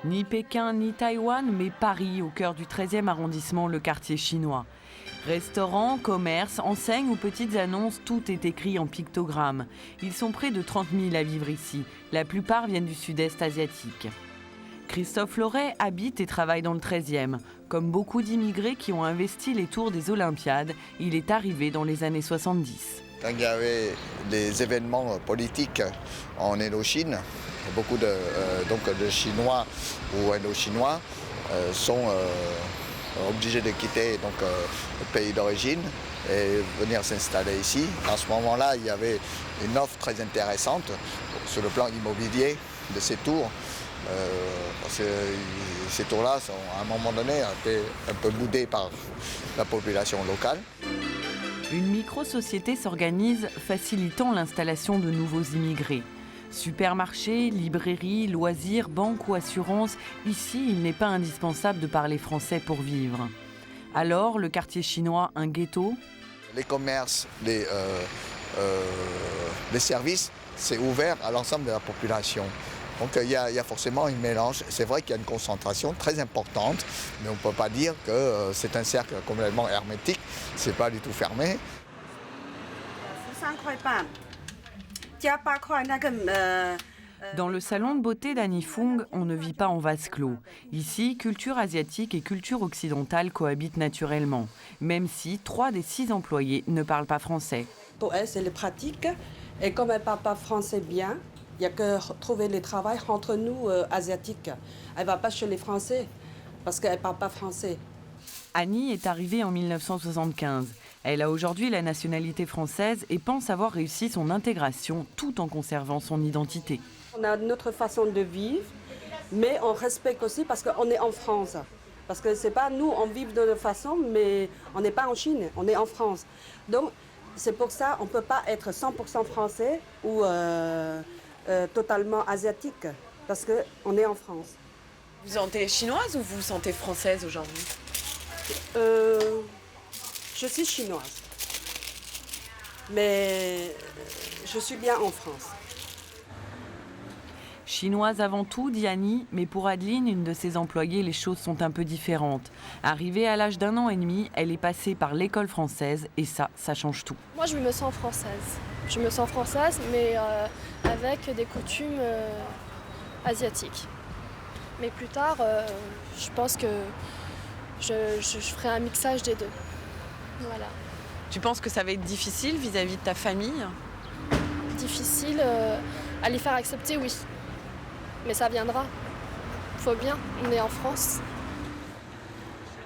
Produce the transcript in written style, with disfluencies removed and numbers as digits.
Ni Pékin ni Taïwan, mais Paris, au cœur du 13e arrondissement, le quartier chinois. Restaurants, commerces, enseignes ou petites annonces, tout est écrit en pictogrammes. Ils sont près de 30 000 à vivre ici. La plupart viennent du sud-est asiatique. Christophe Loret habite et travaille dans le 13e. Comme beaucoup d'immigrés qui ont investi les tours des Olympiades, il est arrivé dans les années 70. Quand il y avait des événements politiques en Indochine, beaucoup de Chinois ou Indochinois sont obligés de quitter le pays d'origine et venir s'installer ici. À ce moment-là, il y avait une offre très intéressante sur le plan immobilier de ces tours. Parce que ces tours-là sont à un moment donné un peu boudés par la population locale. Une micro-société s'organise, facilitant l'installation de nouveaux immigrés. Supermarchés, librairies, loisirs, banques ou assurances, ici, il n'est pas indispensable de parler français pour vivre. Alors, le quartier chinois, un ghetto ? Les commerces, les services, c'est ouvert à l'ensemble de la population. Donc il y a forcément un mélange. C'est vrai qu'il y a une concentration très importante, mais on ne peut pas dire que c'est un cercle complètement hermétique. C'est pas du tout fermé. Dans le salon de beauté d'Annie Fung, on ne vit pas en vase clos. Ici, culture asiatique et culture occidentale cohabitent naturellement, même si 3 des 6 employés ne parlent pas français. Pour elle, c'est les pratiques. Et comme elle ne parle pas français bien, il n'y a que trouver le travail entre nous, asiatiques. Elle ne va pas chez les Français, parce qu'elle ne parle pas français. Annie est arrivée en 1975. Elle a aujourd'hui la nationalité française et pense avoir réussi son intégration tout en conservant son identité. On a notre façon de vivre, mais on respecte aussi parce qu'on est en France. Parce que c'est pas nous, on vit de notre façon, mais on n'est pas en Chine, on est en France. Donc c'est pour ça qu'on ne peut pas être 100% français ou totalement asiatique, parce qu'on est en France. Vous vous sentez chinoise ou vous vous sentez française aujourd'hui ? Je suis chinoise, mais je suis bien en France. Chinoise avant tout, dit Annie, mais pour Adeline, une de ses employées, les choses sont un peu différentes. Arrivée à l'âge d'1 an et demi, elle est passée par l'école française et ça change tout. Moi, je me sens française. Je me sens française, mais avec des coutumes asiatiques. Mais plus tard, je pense que je ferai un mixage des deux. Voilà. Tu penses que ça va être difficile vis-à-vis de ta famille ? Difficile à les faire accepter, oui. Mais ça viendra. Faut bien, on est en France.